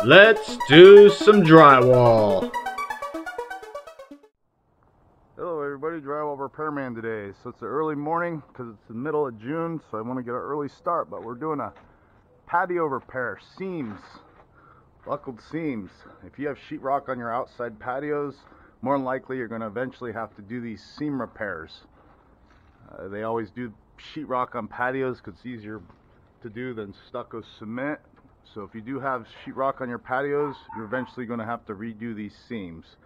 Let's do some drywall. Hello everybody, Drywall Repairman today. So it's the early morning because it's the middle of June, so I want to get an early start, but we're doing a patio repair, seams, buckled seams. If you have sheetrock on your outside patios, more than likely you're going to eventually have to do these seam repairs. They always do sheetrock on patios because it's easier to do than stucco cement. So if you do have sheetrock on your patios, you're eventually going to have to redo these seams.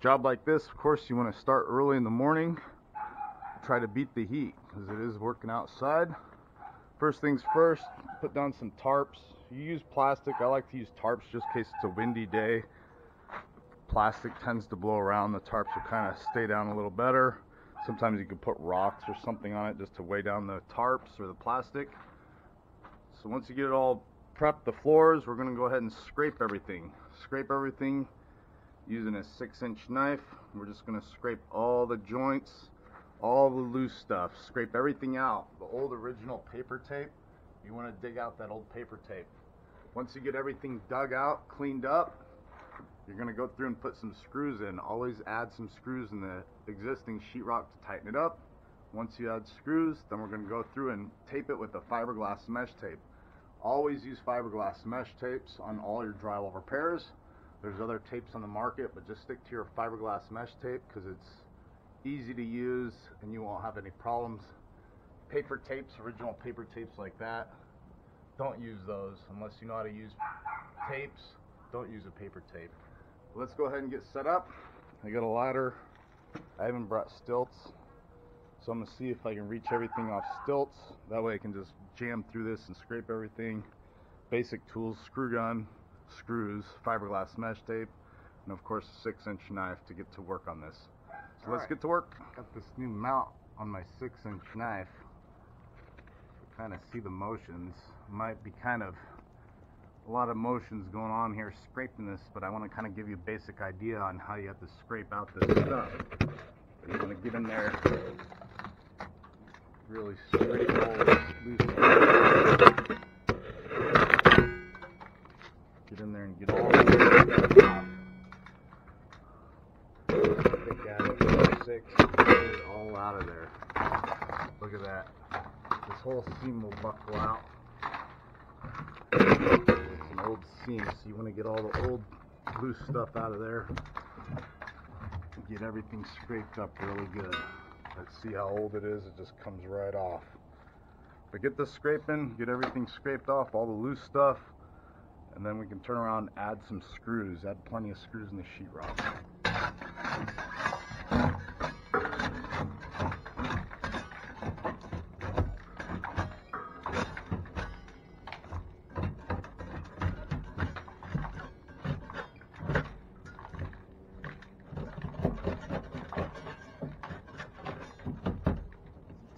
Job like this, of course, you want to start early in the morning. Try to beat the heat because it is working outside. First things first, put down some tarps. You use plastic. I like to use tarps just in case it's a windy day. Plastic tends to blow around. The tarps will kind of stay down a little better. Sometimes you can put rocks or something on it just to weigh down the tarps or the plastic. So once you get it all prepped, the floors, we're going to go ahead and scrape everything. Scrape everything using a 6-inch knife. We're just going to scrape all the joints, all the loose stuff. Scrape everything out. The old original paper tape, you want to dig out that old paper tape. Once you get everything dug out, cleaned up, you're going to go through and put some screws in. Always add some screws in the existing sheetrock to tighten it up. Once you add screws, then we're going to go through and tape it with a fiberglass mesh tape. Always use fiberglass mesh tapes on all your drywall repairs. There's other tapes on the market, but just stick to your fiberglass mesh tape because it's easy to use and you won't have any problems. Paper tapes, original paper tapes like that, don't use those unless you know how to use tapes. Don't use a paper tape. Let's go ahead and get set up. I got a ladder. I haven't brought stilts, so I'm going to see if I can reach everything off stilts. That way I can just jam through this and scrape everything. Basic tools, screw gun, screws, fiberglass mesh tape, and of course a 6-inch knife to get to work on this. So let's get to work. Got this new mount on my 6-inch knife. Kind of see the motions. Might be kind of a lot of motions going on here scraping this, but I want to kind of give you a basic idea on how you have to scrape out this stuff. You want to get in there, really scrape all this loose stuff. Get in there and get all the stuff out. Pick at it, 6, get it all out of there. Look at that. This whole seam will buckle out. It's an old seam, so you want to get all the old loose stuff out of there. Get everything scraped up really good. Let's see how old it is. It just comes right off. But get this scraping, get everything scraped off, all the loose stuff, and then we can turn around and add some screws. Add plenty of screws in the sheetrock.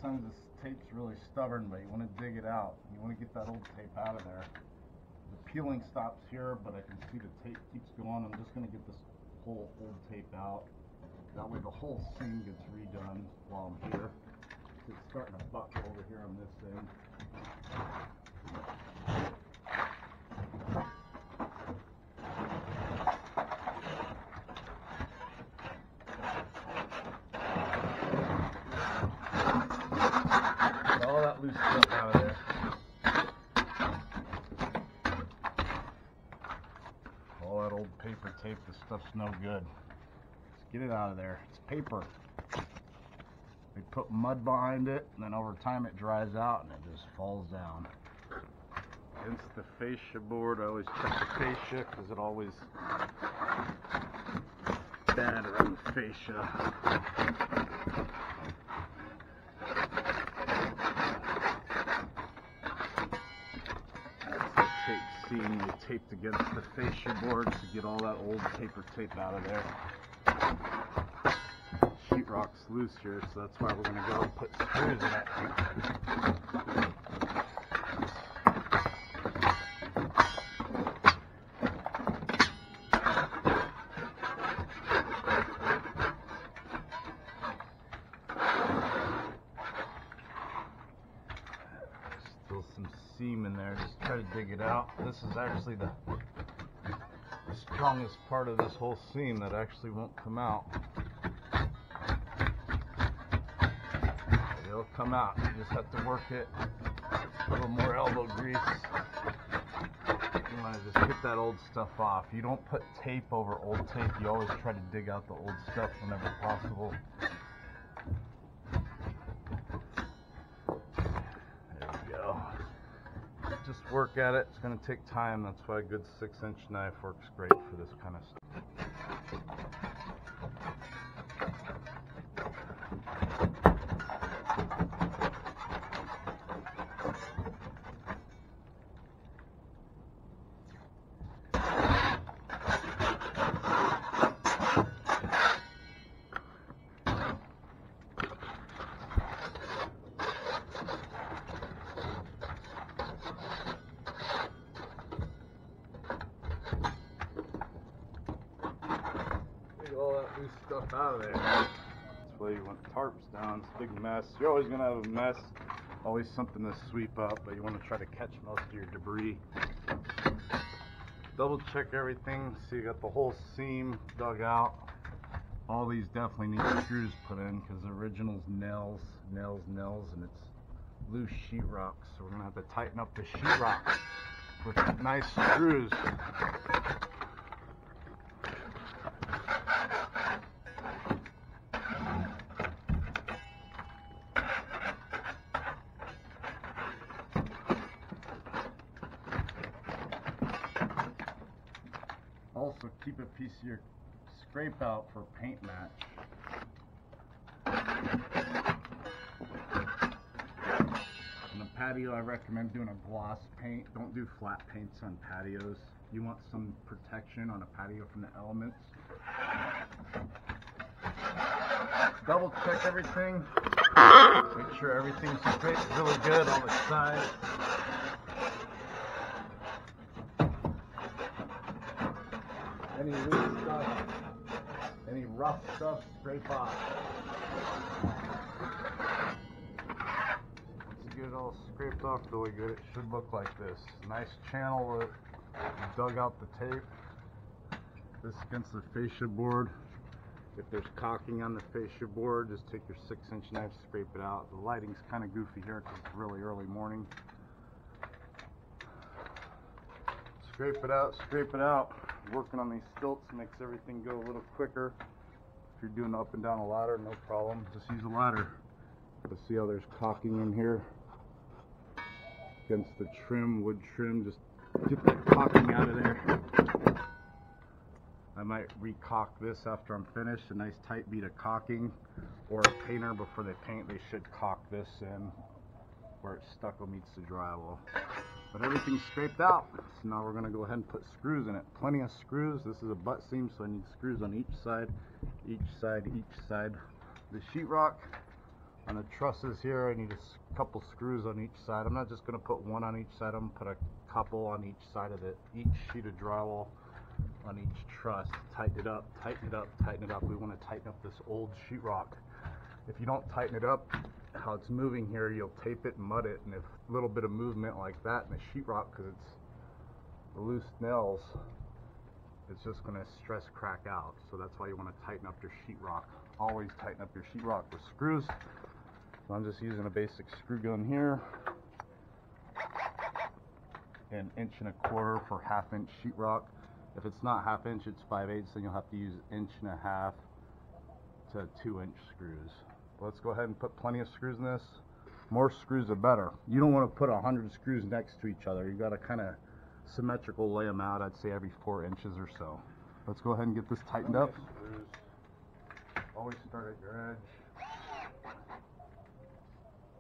Sometimes this tape's really stubborn, but you want to dig it out. You want to get that old tape out of there. The peeling stops here, but I can see the tape keeps going. I'm just going to get this whole old tape out. That way the whole seam gets redone while I'm here. It's starting to buckle over here on this end. All that loose stuff out of there. All that old paper tape, this stuff's no good. Just get it out of there. It's paper. They put mud behind it, and then over time it dries out and it just falls down. Against the fascia board, I always check the fascia because it always bad around the fascia. Seam you taped against the fascia board to get all that old paper tape out of there. Sheetrock's loose here, so that's why we're going to go and put screws in it. Still some seam in there. Just try to dig it out. This is actually the strongest part of this whole seam that actually won't come out. It'll come out. You just have to work it. A little more elbow grease. You want to just get that old stuff off. You don't put tape over old tape. You always try to dig out the old stuff whenever possible. There we go. Just work at it. It's going to take time. That's why a good 6-inch knife works great for this kind of stuff. All that loose stuff out of there. That's why you want tarps down. It's a big mess. You're always going to have a mess. Always something to sweep up, but you want to try to catch most of your debris. Double check everything. So you got the whole seam dug out. All these definitely need screws put in because the original's nails, and it's loose sheetrock. So we're going to have to tighten up the sheetrock with nice screws. Also keep a piece of your scrape out for paint match. On the patio I recommend doing a gloss paint. Don't do flat paints on patios. You want some protection on a patio from the elements. Double check everything. Make sure everything's straight, really good on the side. Any loose stuff, any rough stuff, scrape off. Once you get it all scraped off really good, it should look like this. Nice channel where you dug out the tape. This against the fascia board. If there's caulking on the fascia board, just take your 6-inch knife, scrape it out. The lighting's kind of goofy here because it's really early morning. Scrape it out, scrape it out. Working on these stilts makes everything go a little quicker. If you're doing up and down a ladder, no problem. Just use a ladder. But see how there's caulking in here? Against the trim, wood trim, just get that caulking out of there. I might re-caulk this after I'm finished. A nice tight bead of caulking. Or a painter, before they paint, they should caulk this in where it's stucco meets the drywall. But everything's scraped out, so now we're going to go ahead and put screws in it. Plenty of screws. This is a butt seam, so I need screws on each side. The sheetrock on the trusses here, I need a couple screws on each side. I'm not just going to put one on each side. I'm going to put a couple on each side of it. Each sheet of drywall on each truss. Tighten it up, tighten it up, tighten it up. We want to tighten up this old sheetrock. If you don't tighten it up, how it's moving here, you'll tape it and mud it, and if a little bit of movement like that in the sheetrock, because it's the loose nails, it's just going to stress crack out. So that's why you want to tighten up your sheetrock. Always tighten up your sheetrock with screws. So I'm just using a basic screw gun here, an 1.25 inch for 1/2 inch sheetrock. If it's not 1/2 inch, it's 5/8, then you'll have to use 1.5 inch to 2-inch screws. Let's go ahead and put plenty of screws in this. More screws the better. You don't want to put 100 screws next to each other. You got to kind of symmetrical lay them out. I'd say every 4 inches or so. Let's go ahead and get this tightened up. Screws. Always start at your edge.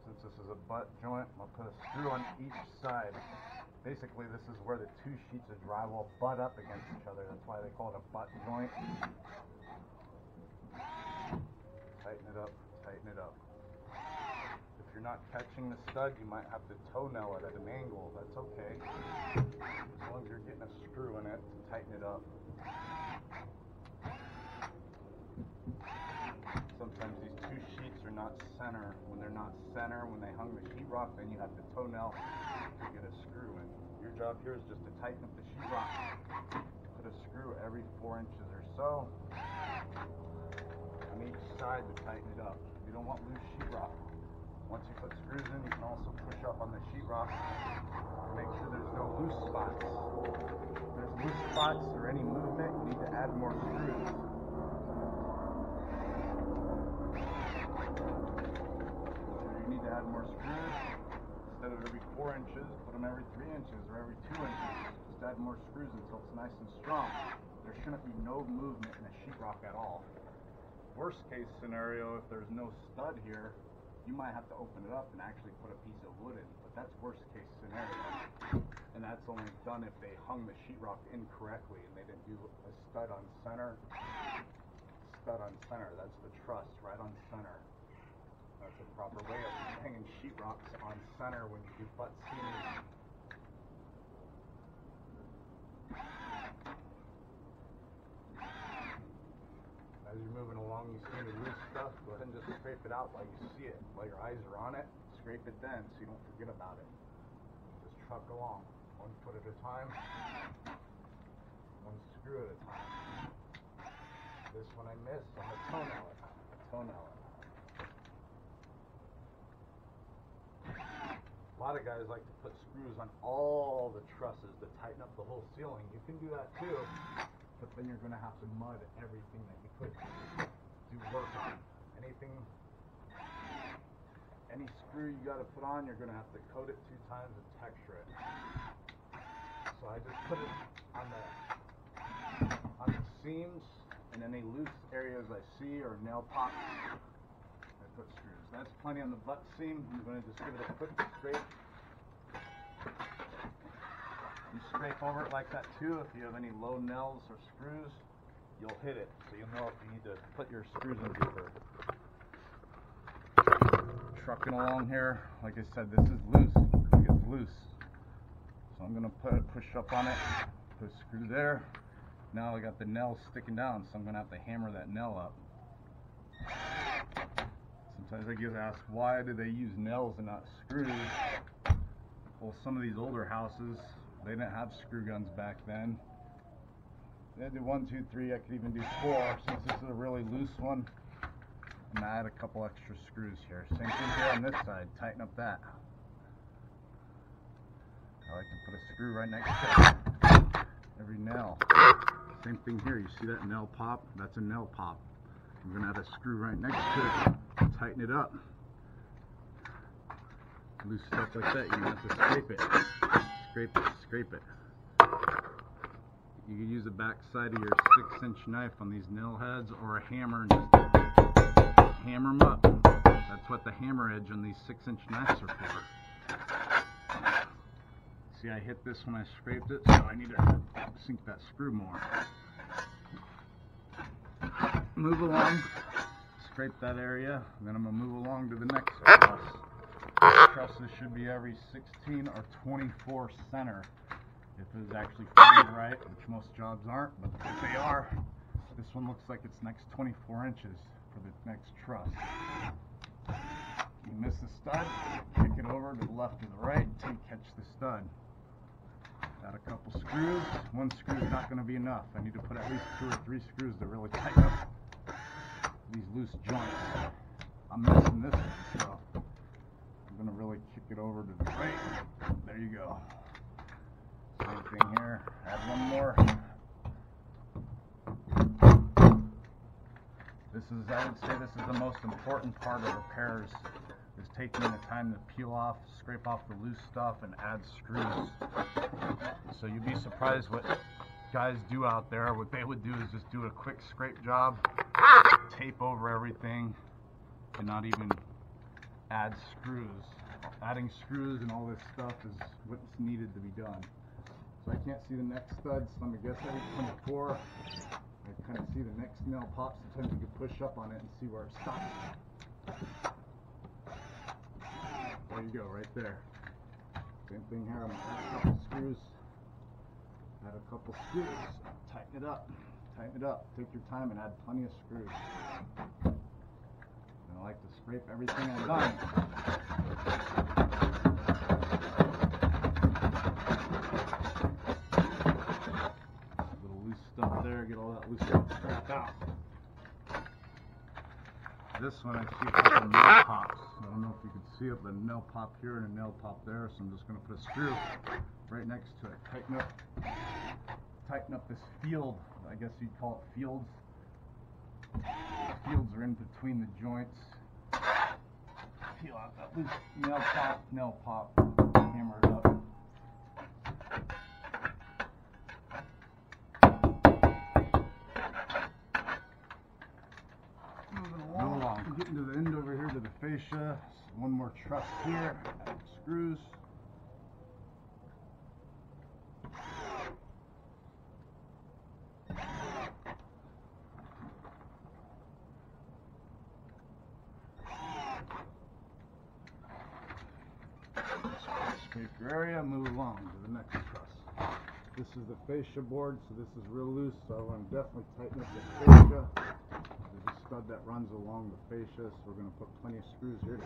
Since this is a butt joint, I'll put a screw on each side. Basically, this is where the 2 sheets of drywall butt up against each other. That's why they call it a butt joint. Tighten it up, tighten it up. If you're not catching the stud, you might have to toenail it at an angle. That's okay. As long as you're getting a screw in it, tighten it up. Sometimes these 2 sheets are they're not center. When they're not center, when they hung the sheetrock, then you have to toenail to get a screw in. Your job here is just to tighten up the sheetrock. Put a screw every 4 inches or so on each side to tighten it up. You don't want loose sheetrock. Once you put screws in, you can also push up on the sheetrock to make sure there's no loose spots. If there's loose spots or any movement, you need to add more screws. You need to add more screws. Instead of every 4 inches, put them every 3 inches or every 2 inches. Just add more screws until it's nice and strong. There shouldn't be no movement in the sheetrock at all. Worst case scenario, if there's no stud here, you might have to open it up and actually put a piece of wood in, but that's worst case scenario. And that's only done if they hung the sheetrock incorrectly and they didn't do a stud on center. Stud on center, that's the truss, right on center. That's a proper way of hanging sheetrocks on center when you do butt seams. As you're moving along, you see any loose stuff, go ahead and just scrape it out while you see it. While your eyes are on it, scrape it then so you don't forget about it. Just truck along, 1 foot at a time, 1 screw at a time. This one I missed, I'm going to toenail it. A lot of guys like to put screws on all the trusses to tighten up the whole ceiling. You can do that too. But then you're going to have to mud everything that you could do work on. Any screw you got to put on, you're going to have to coat it 2 times and texture it. So I just put it on the seams, and any loose areas I see or nail pops, I put screws. That's plenty on the butt seam. I'm going to just give it a quick scrape. You scrape over it like that too. If you have any low nails or screws, you'll hit it, so you'll know if you need to put your screws in deeper. Trucking along here, like I said, this is loose. It's loose, so I'm gonna push up on it, put a screw there. Now I got the nail sticking down, so I'm gonna have to hammer that nail up. Sometimes I get asked, why do they use nails and not screws? Well, some of these older houses, they didn't have screw guns back then. They had to do 1, 2, 3. I could even do 4. Since this is a really loose one, I'm gonna add a couple extra screws here. Same thing here on this side. Tighten up that. I like to put a screw right next to every nail. Same thing here. You see that nail pop? That's a nail pop. I'm gonna add a screw right next to it. Tighten it up. Loose stuff like that, you're gonna have to scrape it. Scrape it. You can use the back side of your 6-inch knife on these nail heads or a hammer and just hammer them up. That's what the hammer edge on these 6-inch knives are for. See, I hit this when I scraped it, so I need to sink that screw more. Move along, scrape that area, and then I'm going to move along to the next truss. Trusses should be every 16 or 24 center if it was actually framed right, which most jobs aren't, but if they are, this one looks like it's next 24 inches for the next truss. You miss the stud, kick it over to the left or the right until you catch the stud. Add a couple screws. 1 screw is not going to be enough. I need to put at least 2 or 3 screws to really tighten up these loose joints. I'm missing this one, so I'm going to really kick it over to the right. There you go. Same thing here. Add 1 more. I would say this is the most important part of repairs, is taking the time to peel off, scrape off the loose stuff, and add screws. So you'd be surprised what guys do out there. What they would do is just do a quick scrape job, tape over everything, and not even add screws. Adding screws and all this stuff is what's needed to be done. So I can't see the next stud, so I'm going to guess every 24. I kind of see the next nail pop. Sometimes you can push up on it and see where it stops. There you go, right there. Same thing here. I'm going to add a couple screws. Add a couple screws. Tighten it up. Tighten it up. Take your time and add plenty of screws. And I like to scrape everything I've done. Little loose stuff there, get all that loose crap out. This one I see a couple nail pops. I don't know if you can see it, but a nail pop here and a nail pop there, so I'm just going to put a screw right next to it. Tighten up this field. I guess you'd call it fields. Fields are in between the joints. Peel out that loose nail pop, hammer it up. Moving along. Getting to the end over here to the fascia. So one more truss here. Add screws. Scrape your area, move along to the next truss. This is the fascia board, so this is real loose, so I want to definitely tighten up the fascia. There's a stud that runs along the fascia, so we're going to put plenty of screws here to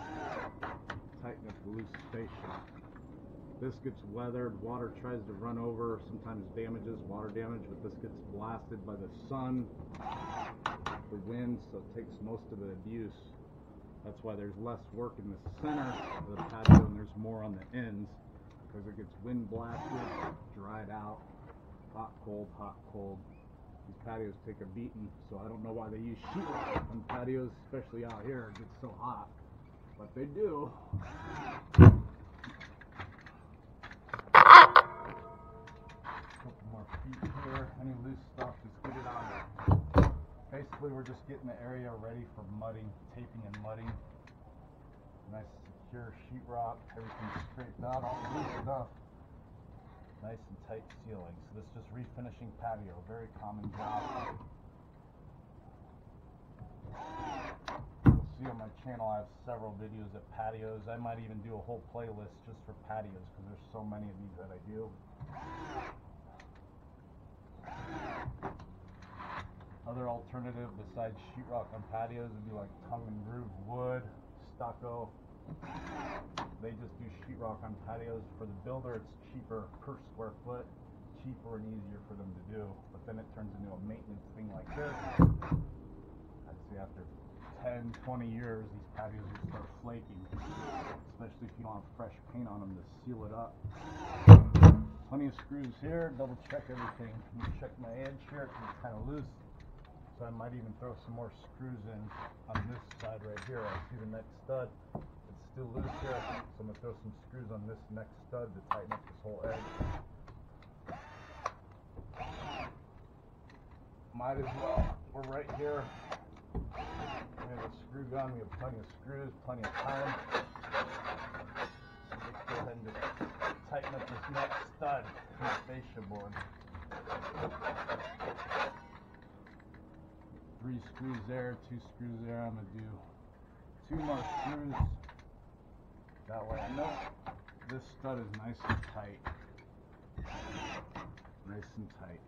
tighten up the loose fascia. This gets weathered, water tries to run over, sometimes damages, water damage, but this gets blasted by the sun, the wind, so it takes most of the abuse. That's why there's less work in the center of the patio and there's more on the ends, because it gets wind blasted, dried out, hot, cold, hot, cold. These patios take a beating, so I don't know why they use sheetrock on patios, especially out here. It gets so hot, but they do. Couple more feet here. Any loose stuff, just get it out of there. Basically, we're just getting the area ready for mudding, taping and mudding. Nice secure sheetrock, everything's scraped out, all the loose stuff. Nice and tight sealing. So this is just refinishing patio, very common job. You'll see on my channel I have several videos at patios. I might even do a whole playlist just for patios because there's so many of these that I do. Other alternative besides sheetrock on patios would be like tongue and groove wood, stucco. They just do sheetrock on patios. For the builder, it's cheaper per square foot, cheaper and easier for them to do. But then it turns into a maintenance thing like this. I'd say after 10, 20 years, these patios will start flaking, especially if you don't have fresh paint on them to seal it up. Plenty of screws here. Double check everything. Let me check my edge here because it's kind of loose. So I might even throw some more screws in on this side right here. I see the next stud. It's still loose here. So I'm going to throw some screws on this next stud to tighten up this whole edge. Might as well. We're right here. We have a screw gun. We have plenty of screws, plenty of time. So let's go ahead and just tighten up this next stud in the fascia board. 3 screws there, 2 screws there. I'm going to do 2 more screws. That way I know this stud is nice and tight. Nice and tight.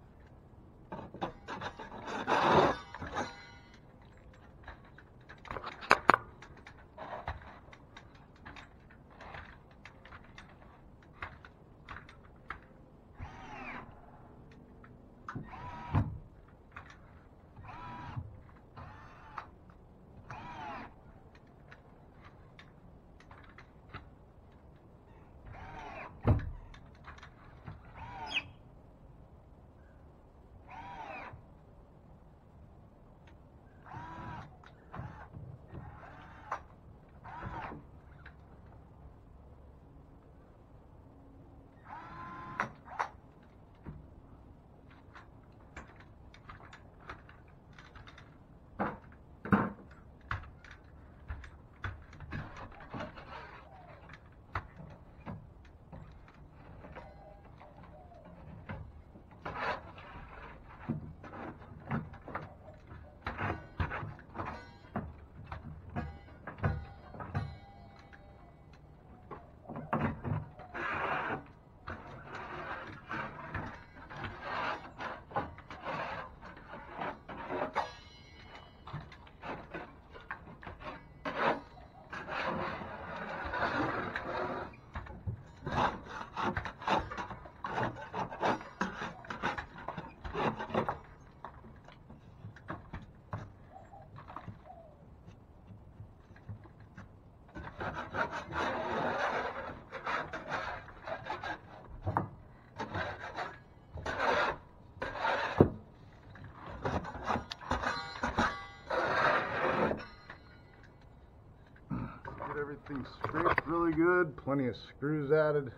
really good. Plenty of screws added.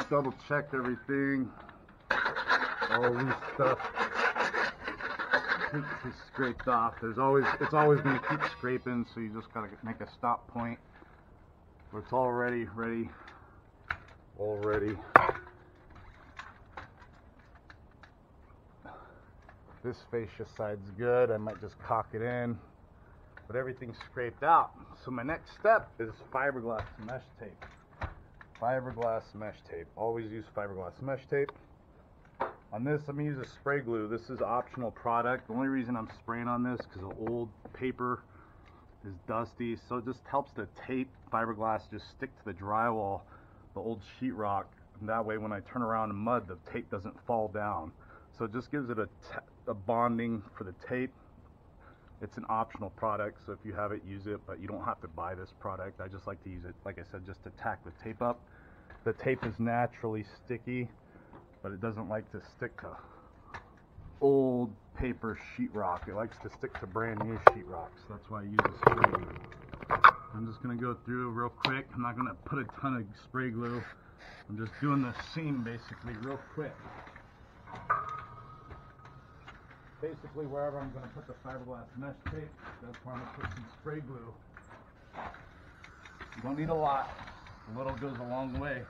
Double checked everything. All loose stuff keeps it scraped off. It's always going to keep scraping, so you just gotta make a stop point. But it's all ready. This fascia side's good. I might just caulk it in, but everything's scraped out. So my next step is fiberglass mesh tape. Fiberglass mesh tape. Always use fiberglass mesh tape. On this, I'm going to use a spray glue. This is optional product. The only reason I'm spraying on this is because the old paper is dusty, so it just helps the tape fiberglass just stick to the drywall, the old sheetrock, and that way when I turn around in mud, the tape doesn't fall down. So it just gives it a bonding for the tape. It's an optional product, so if you have it, use it, but you don't have to buy this product. I just like to use it, like I said, just to tack the tape up. The tape is naturally sticky, but it doesn't like to stick to old paper sheetrock. It likes to stick to brand new sheetrock, so that's why I use the spray glue. I'm just going to go through real quick. I'm not going to put a ton of spray glue. I'm just doing the seam basically real quick. Basically wherever I'm going to put the fiberglass mesh tape, that's where I'm going to put some spray glue. You don't need a lot. A little goes a long way.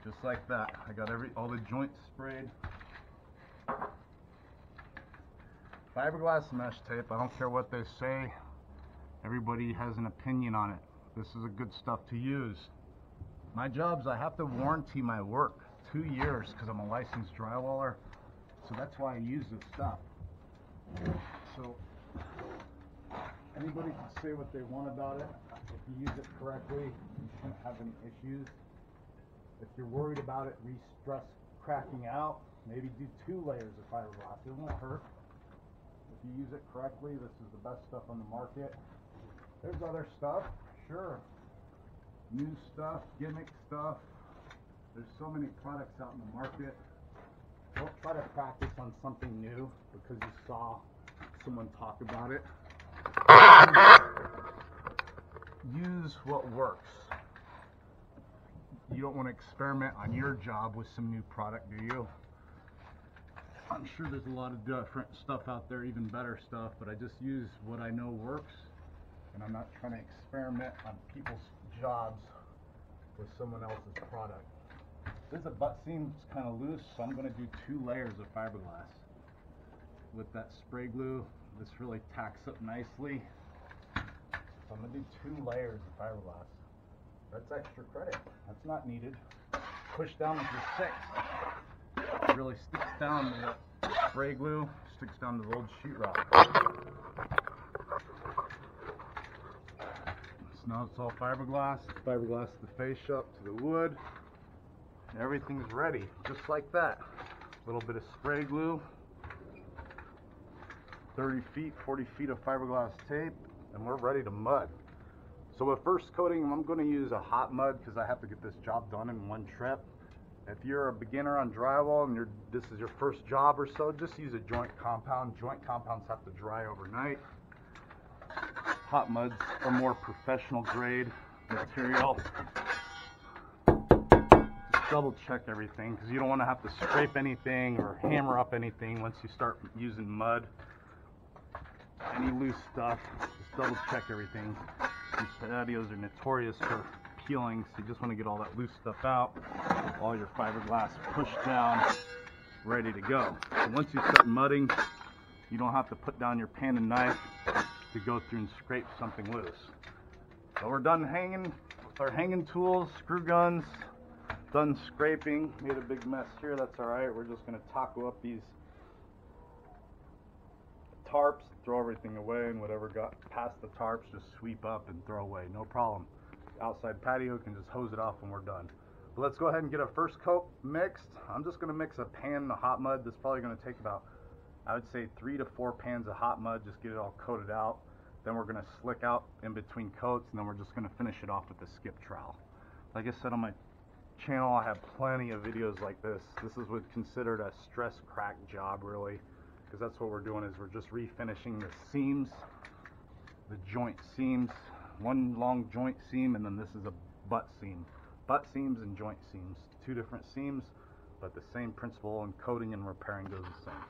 Just like that. I got all the joints sprayed. Fiberglass mesh tape, I don't care what they say. Everybody has an opinion on it. This is a good stuff to use. My jobs, I have to warranty my work 2 years because I'm a licensed drywaller. So that's why I use this stuff. So anybody can say what they want about it. If you use it correctly, you shouldn't have any issues. If you're worried about it re-stress cracking out, maybe do 2 layers of fiberglass. It won't hurt. If you use it correctly, this is the best stuff on the market. There's other stuff, sure. New stuff, gimmick stuff. There's so many products out in the market. Don't try to practice on something new because you saw someone talk about it. Use what works. You don't want to experiment on your job with some new product, do you? I'm sure there's a lot of different stuff out there, even better stuff, but I just use what I know works, and I'm not trying to experiment on people's jobs with someone else's product. This butt seam's kind of loose, so I'm going to do 2 layers of fiberglass. With that spray glue, this really tacks up nicely. So I'm going to do 2 layers of fiberglass. That's extra credit. That's not needed. Push down with your 6. It really sticks down to the spray glue, sticks down to the old sheetrock. So now it's all fiberglass. Fiberglass the fascia up to the wood. Everything's ready, just like that. A little bit of spray glue, 30 feet, 40 feet of fiberglass tape, and we're ready to mud. So with first coating, I'm going to use a hot mud because I have to get this job done in 1 trip. If you're a beginner on drywall and this is your first job or so, just use a joint compound. Joint compounds have to dry overnight. Hot muds are more professional grade material. Double check everything because you don't want to have to scrape anything or hammer up anything once you start using mud. Any loose stuff, just double check everything. These patios are notorious for peeling, so you just want to get all that loose stuff out. All your fiberglass pushed down, ready to go. And once you start mudding, you don't have to put down your pan and knife to go through and scrape something loose. So we're done hanging with our hanging tools, screw guns. Done scraping, made a big mess here, that's alright. We're just going to taco up these tarps, throw everything away, and whatever got past the tarps, just sweep up and throw away, no problem. Outside patio can just hose it off when we're done. But let's go ahead and get our first coat mixed. I'm just going to mix a pan of hot mud. This is probably going to take about, I would say, 3 to 4 pans of hot mud, just get it all coated out. Then we're going to slick out in between coats, and then we're just going to finish it off with a skip trowel. Like I said on my channel, I have plenty of videos like this. This is what's considered a stress crack job, really. because that's what we're doing, is we're just refinishing the seams, the joint seams. One long joint seam, and then this is a butt seam. Butt seams and joint seams, two different seams, but the same principle, and coating and repairing goes the same.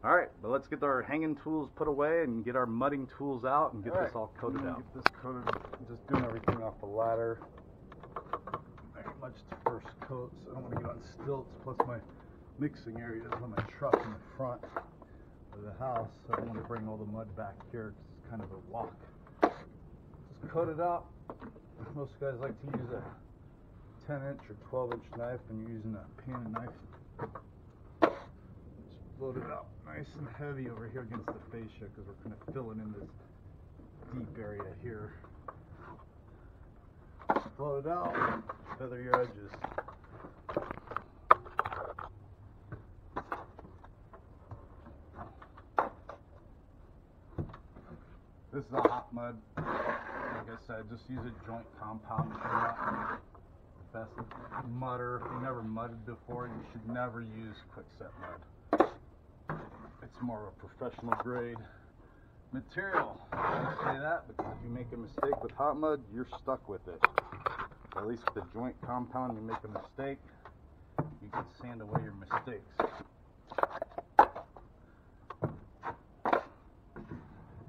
All right, but let's get our hanging tools put away and get our mudding tools out and get this all coated out. Get this coated. I'm just doing everything off the ladder. Very much to first coat, so I don't want to get on stilts. Plus my mixing area is on my truck in the front of the house, so I don't want to bring all the mud back here. It's kind of a walk. Just coat it out. Most guys like to use a 10-inch or 12-inch knife when you're using a pan and knife. Just load it out nice and heavy over here against the fascia, because we're kind of filling in this deep area here. Float it out, feather your edges. This is a hot mud. Like I said, just use a joint compound. The best mudder. If you never mudded before, you should never use quickset mud. It's more of a professional grade material. I say that because if you make a mistake with hot mud, you're stuck with it. At least with the joint compound, you make a mistake, you can sand away your mistakes.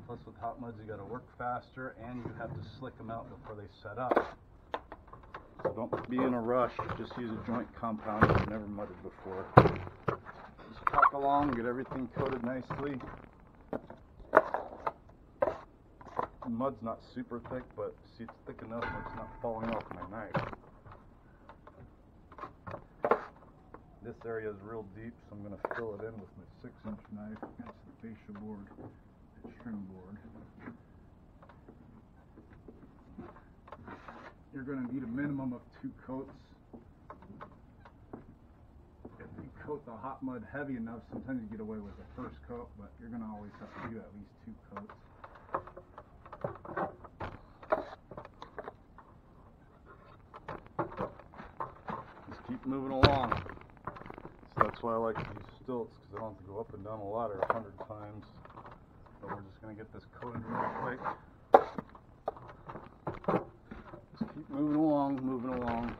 Plus with hot muds, you got to work faster, and you have to slick them out before they set up. So don't be in a rush. Just use a joint compound if you've never mudded before. Just talk along, get everything coated nicely. The mud's not super thick, but see, it's thick enough that it's not falling off my knife. This area is real deep, so I'm going to fill it in with my 6-inch knife against the fascia board and string board. You're going to need a minimum of 2 coats. If you coat the hot mud heavy enough, sometimes you get away with the first coat, but you're going to always have to do at least 2 coats. Just keep moving along. So that's why I like to use stilts, because I don't have to go up and down a ladder 100 times. So we're just going to get this coated real quick. Just keep moving along, moving along.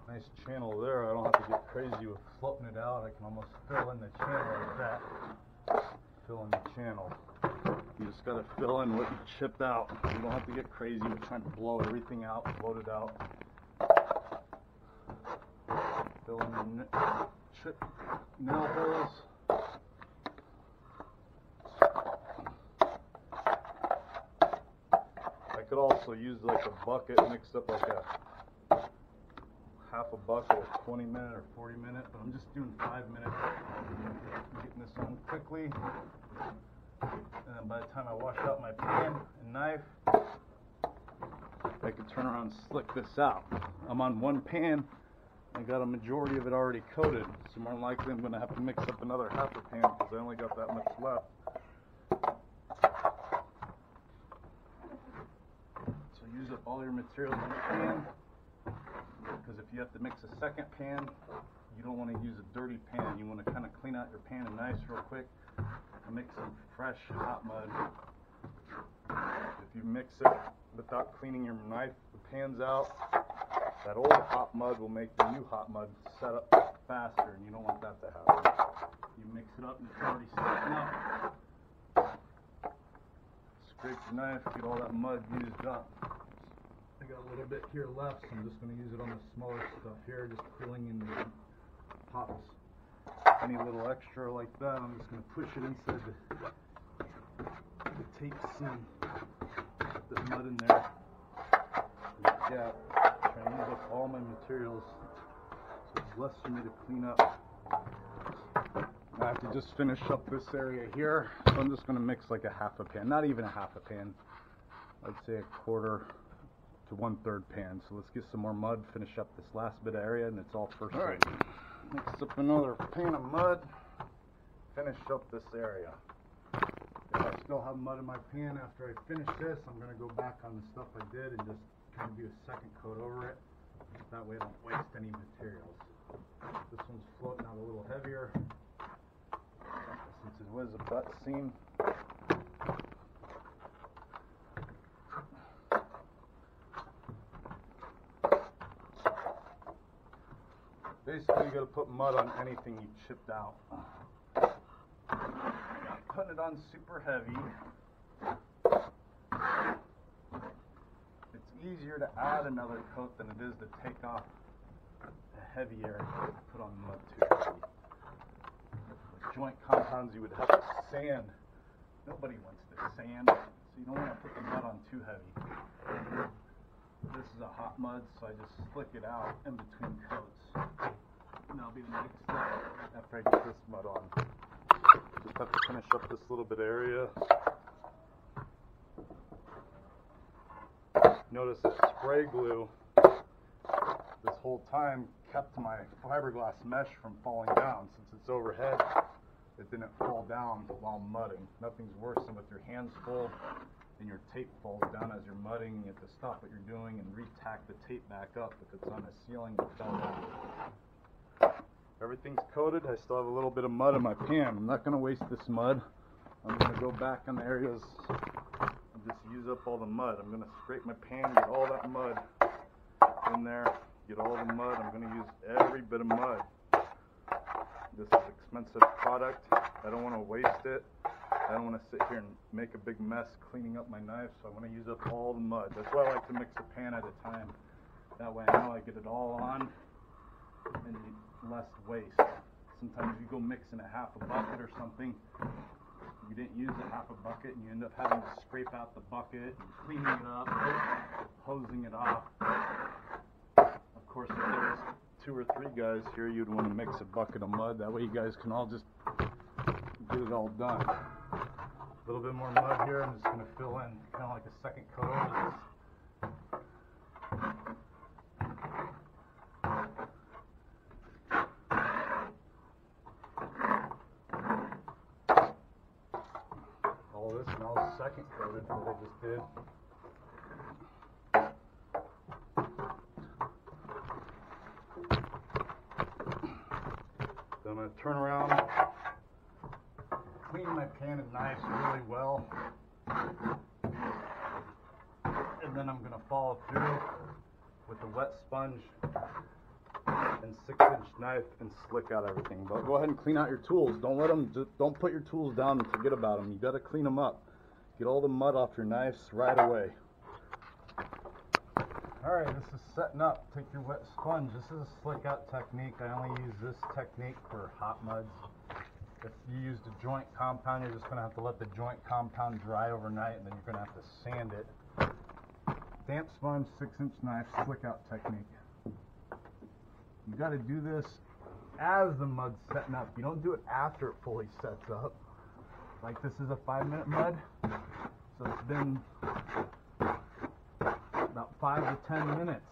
Nice channel there. I don't have to get crazy with floating it out. I can almost fill in the channel like that. Fill in the channel. You just got to fill in what you chipped out. You don't have to get crazy with trying to blow everything out, float it out. Fill in the chip nail holes. I could also use like a bucket mixed up like a half a bucket, a 20-minute or 40-minute, but I'm just doing 5 minutes. I'm getting this on quickly. And then by the time I wash out my pan and knife, I can turn around and slick this out. I'm on one pan. I got a majority of it already coated, so more than likely I'm going to have to mix up another half a pan because I only got that much left. So use up all your materials in the pan, because if you have to mix a second pan, you don't want to use a dirty pan. You want to kind of clean out your pan and knives real quick and mix some fresh hot mud. If you mix it without cleaning your knife, the pan's out, that old hot mud will make the new hot mud set up faster, and you don't want that to happen. You mix it up and it's already setting up. Scrape your knife, get all that mud used up. I got a little bit here left, so I'm just going to use it on the smaller stuff here, just filling in the pops. Any little extra like that, I'm just going to push it inside the tape seam. Put the mud in there. Yeah, try and use up all my materials so it's less for me to clean up. I have to just finish up this area here, so I'm just going to mix like a half a pan, not even a half a pan. I'd say a quarter to 1/3 pan. So let's get some more mud, finish up this last bit of area, and it's all first. All right, mix up another pan of mud, finish up this area. If I still have mud in my pan after I finish this, I'm going to go back on the stuff I did and just kind of do a second coat over it. That way I don't waste any materials. This one's floating out a little heavier since it was a butt seam. Basically, you got to put mud on anything you chipped out. Not putting it on super heavy. It's easier to add another coat than it is to take off a heavier put on mud too heavy. With joint compounds, you would have to sand. Nobody wants to sand, so you don't want to put the mud on too heavy. This is a hot mud, so I just slick it out in between coats. And that'll be the next step after I get this mud on. Just have to finish up this little bit area. Notice the spray glue this whole time kept my fiberglass mesh from falling down. Since it's overhead, it didn't fall down while mudding. Nothing's worse than with your hands full and your tape falls down as you're mudding. You have to stop what you're doing and re-tack the tape back up if it's on the ceiling that fell down. Everything's coated. I still have a little bit of mud in my pan. I'm not going to waste this mud. I'm going to go back on the areas and just use up all the mud. I'm going to scrape my pan, get all that mud in there, get all the mud. I'm going to use every bit of mud. This is expensive product. I don't want to waste it. I don't want to sit here and make a big mess cleaning up my knife, so I want to use up all the mud. That's why I like to mix a pan at a time. That way I know I get it all on and less waste. Sometimes you go mixing a half a bucket or something, you didn't use a half a bucket and you end up having to scrape out the bucket and cleaning it up, hosing it off. Of course, if there was 2 or 3 guys here, you'd want to mix a bucket of mud. That way you guys can all just get it all done. A little bit more mud here. I'm just going to fill in kind of like a second coat over this. All this smells second coated what I just did. So I'm going to turn around, clean my pan and knives really well, and then I'm going to follow through with a wet sponge and 6-inch knife and slick out everything. But go ahead and clean out your tools. Don't let them, don't put your tools down and forget about them. You got to clean them up. Get all the mud off your knives right away. Alright, this is setting up. Take your wet sponge. This is a slick out technique. I only use this technique for hot muds. If you used a joint compound, you're just going to have to let the joint compound dry overnight, and then you're going to have to sand it. Damp sponge, 6-inch knife, slick out technique. You got to do this as the mud's setting up. You don't do it after it fully sets up. Like this is a 5-minute mud, so it's been about 5 to 10 minutes.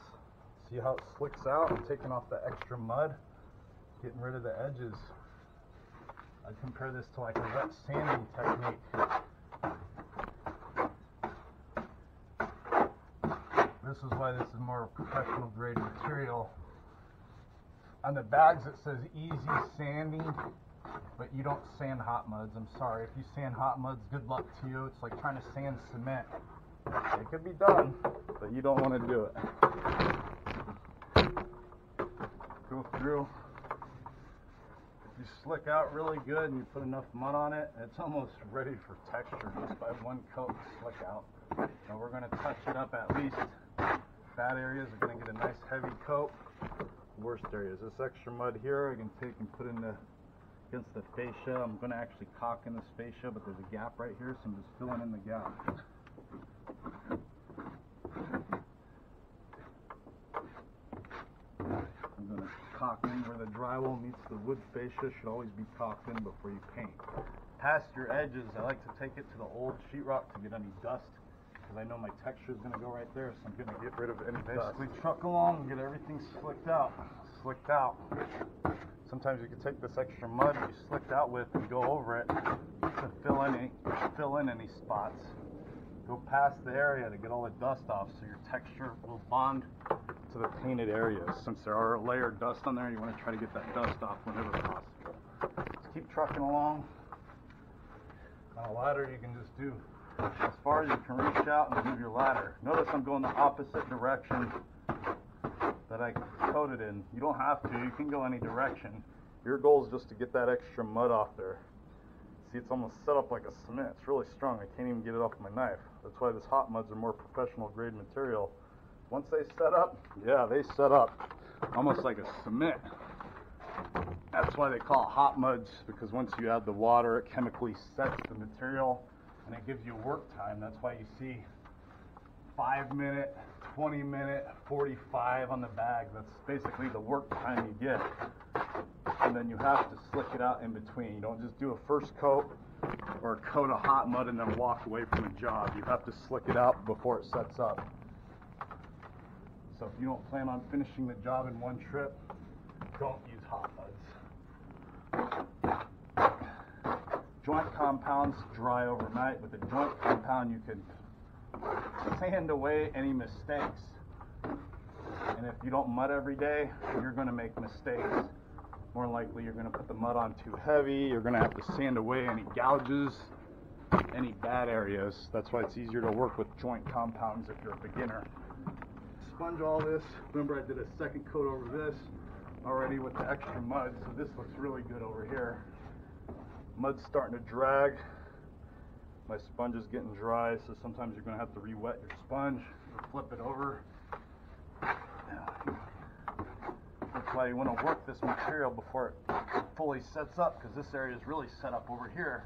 See how it slicks out? I'm taking off the extra mud, getting rid of the edges. I compare this to like a wet sanding technique. This is why this is more professional grade material. On the bags it says easy sanding, but you don't sand hot muds. I'm sorry. If you sand hot muds, good luck to you. It's like trying to sand cement. It could be done, but you don't want to do it. Go through. If you slick out really good and you put enough mud on it, it's almost ready for texture just by one coat and slick out. Now we're going to touch it up at least. Bad areas are going to get a nice heavy coat. Worst areas. This extra mud here I can take and put in against the fascia. I'm going to actually caulk in this fascia, but there's a gap right here, so I'm just filling in the gap. I'm going to caulk in where the drywall meets the wood fascia. Should always be caulked in before you paint. Past your edges, I like to take it to the old sheetrock to get any dust, because I know my texture is going to go right there, so I'm going to get rid of any dust. Basically truck along and get everything slicked out. Sometimes you can take this extra mud you slicked out with and go over it to fill in any spots. Go past the area to get all the dust off so your texture will bond to the painted areas. Since there are layered dust on there, you want to try to get that dust off whenever possible. Just keep trucking along. On a ladder, you can just do as far as you can reach out and move your ladder. Notice I'm going the opposite direction that I coated in. You don't have to, you can go any direction. Your goal is just to get that extra mud off there. See, it's almost set up like a cement. It's really strong. I can't even get it off my knife. That's why these hot muds are more professional grade material. Once they set up, yeah, they set up almost like a cement. That's why they call it hot muds, because once you add the water, it chemically sets the material and it gives you work time. That's why you see 5-minute, 20-minute, 45 on the bag. That's basically the work time you get. And then you have to slick it out in between. You don't just do a first coat or a coat of hot mud and then walk away from the job. You have to slick it out before it sets up. So if you don't plan on finishing the job in one trip, don't use hot muds. Joint compounds dry overnight. With a joint compound, you can sand away any mistakes. And if you don't mud every day, you're going to make mistakes. More likely, you're going to put the mud on too heavy. You're going to have to sand away any gouges, any bad areas. That's why it's easier to work with joint compounds if you're a beginner. Sponge all this. Remember, I did a second coat over this already with the extra mud, so this looks really good over here. Mud's starting to drag. My sponge is getting dry, so sometimes you're going to have to re-wet your sponge or flip it over. That's why you want to work this material before it fully sets up, because this area is really set up over here.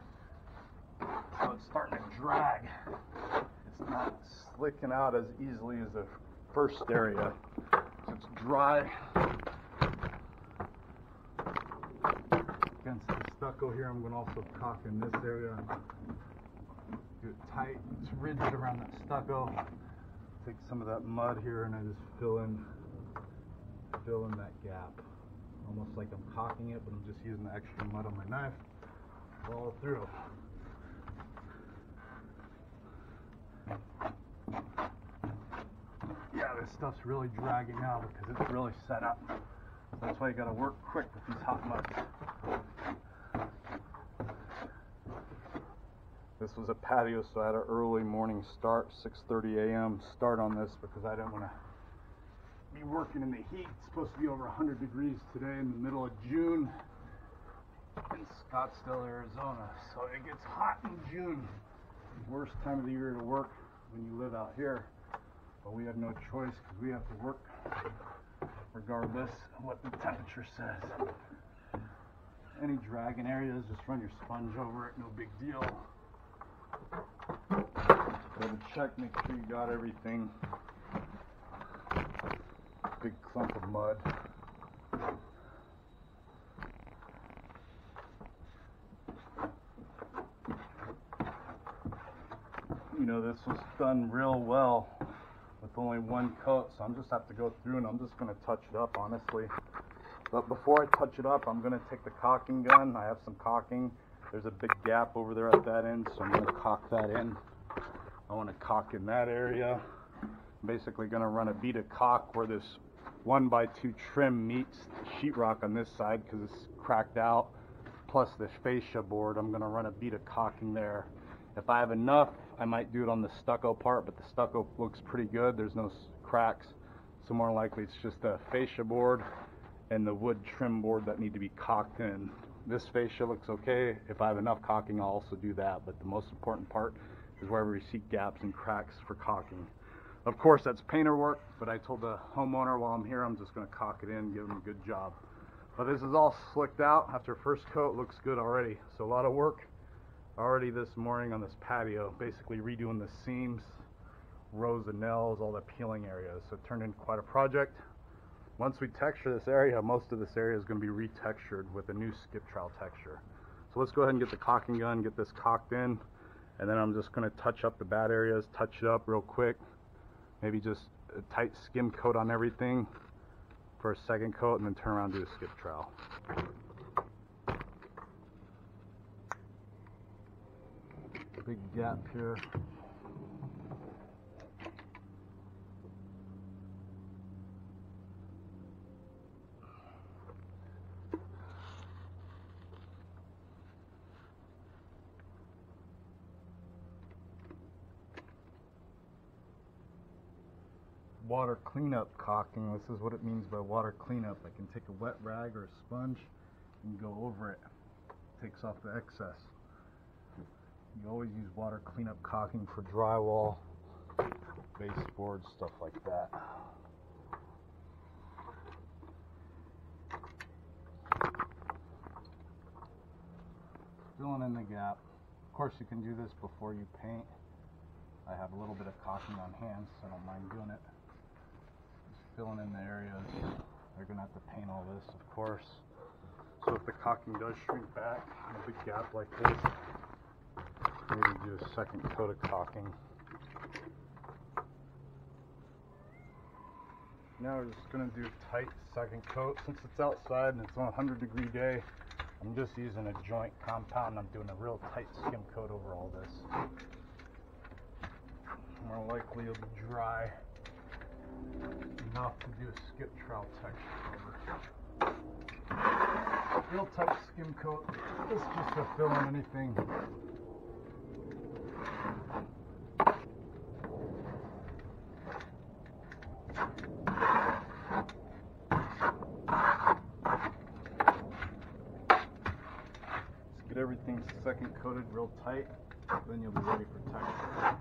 So it's starting to drag. It's not slicking out as easily as the first area. So it's dry. Against the stucco here, I'm going to also caulk in this area. Do it tight. It's rigid around that stucco. Take some of that mud here and I just fill in that gap. Almost like I'm caulking it, but I'm just using the extra mud on my knife all through. Yeah, this stuff's really dragging now because it's really set up. That's why you gotta work quick with these hot muds. This was a patio, so I had an early morning start, 6:30 a.m. start on this because I didn't want to be working in the heat. It's supposed to be over 100 degrees today in the middle of June in Scottsdale, Arizona. So it gets hot in June. Worst time of the year to work when you live out here. But we have no choice because we have to work regardless of what the temperature says. Any dragging areas, just run your sponge over it, no big deal. Double check, make sure you got everything. Big clump of mud. You know, this was done real well with only one coat, so I'm just have to go through and I'm just going to touch it up, honestly. But before I touch it up, I'm going to take the caulking gun. I have some caulking. There's a big gap over there at that end, so I'm going to caulk that in. I want to caulk in that area. I'm basically going to run a bead of caulk where this 1x2 trim meets the sheetrock on this side because it's cracked out, plus the fascia board. I'm going to run a bead of caulking there. If I have enough, I might do it on the stucco part, but the stucco looks pretty good. There's no cracks, so more likely it's just the fascia board and the wood trim board that need to be caulked in. This fascia looks okay. If I have enough caulking, I'll also do that, but the most important part is wherever you see gaps and cracks for caulking. Of course, that's painter work, but I told the homeowner while I'm here, I'm just going to caulk it in, give him a good job. But this is all slicked out after first coat. Looks good already. So a lot of work already this morning on this patio, basically redoing the seams, rows of nails, all the peeling areas. So it turned into quite a project. Once we texture this area, most of this area is going to be retextured with a new skip trowel texture. So let's go ahead and get the caulking gun, get this caulked in, and then I'm just going to touch up the bad areas, touch it up real quick. Maybe just a tight skim coat on everything for a second coat, and then turn around and do a skip trowel. Big gap here. water cleanup caulking. This is what it means by water cleanup. I can take a wet rag or a sponge and go over it. Takes off the excess. You always use water cleanup caulking for drywall, baseboards, stuff like that. Filling in the gap. Of course, you can do this before you paint. I have a little bit of caulking on hand, so I don't mind doing it. Just filling in the areas. They're going to have to paint all this, of course. So if the caulking does shrink back in a big gap like this, maybe do a second coat of caulking. Now we're just going to do a tight second coat. Since it's outside and it's on a 100-degree day, I'm just using a joint compound. I'm doing a real tight skim coat over all this. More likely it'll be dry enough to do a skip trowel texture over. Real tight skim coat. This is just to fill in anything. Just get everything second coated real tight, then you'll be ready for texture.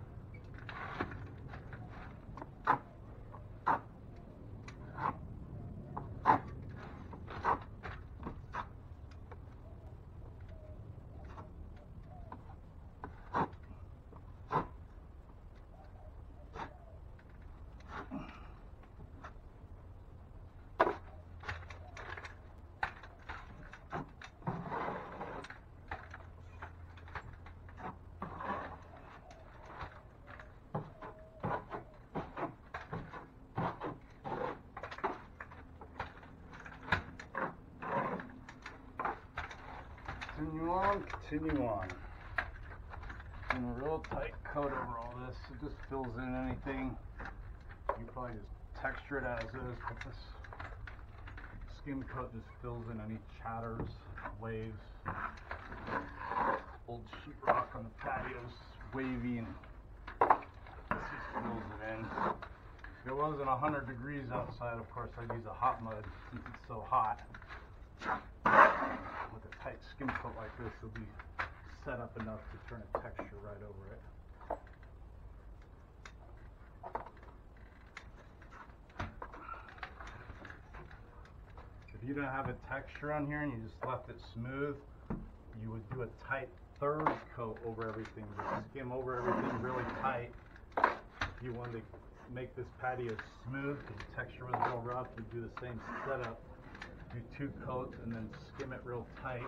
Continue on. And a real tight coat over all this. It just fills in anything. You probably just texture it as is, but this skim coat just fills in any chatters, waves. Old sheetrock on the patios, wavy, and this just fills it in. If it wasn't 100 degrees outside, of course, I'd use a hot mud since it's so hot. With a tight skim coat like this, it'll be set up enough to turn a texture right over it. If you don't have a texture on here and you just left it smooth, you would do a tight third coat over everything. Just skim over everything really tight. If you wanted to make this patio smooth, because the texture was real rough, you'd do the same setup. Do 2 coats and then skim it real tight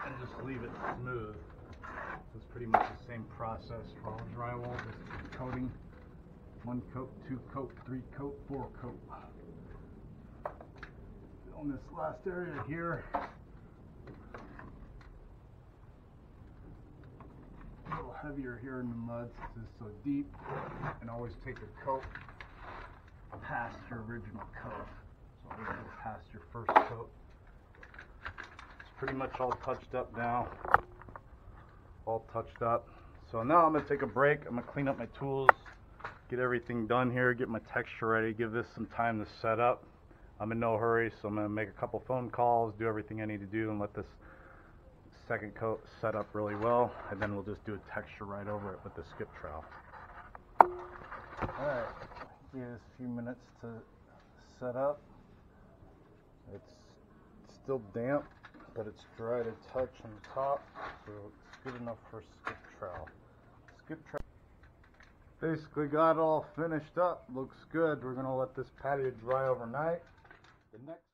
and just leave it smooth. So it's pretty much the same process for all drywall, just coating. 1 coat, 2 coat, 3 coat, 4 coat. On this last area here, a little heavier here in the mud since it's so deep, and always take a coat past your original coat. So always go past your first coat. It's pretty much all touched up now. All touched up. So now I'm going to take a break. I'm going to clean up my tools, get everything done here, get my texture ready, give this some time to set up. I'm in no hurry, so I'm going to make a couple phone calls, do everything I need to do, and let this second coat set up really well, and then we'll just do a texture right over it with the skip trowel. Alright, give this a few minutes to set up. It's still damp, but it's dry to touch on the top, so it's good enough for skip trowel. Skip trowel. Basically got it all finished up. Looks good. We're going to let this patio dry overnight. The next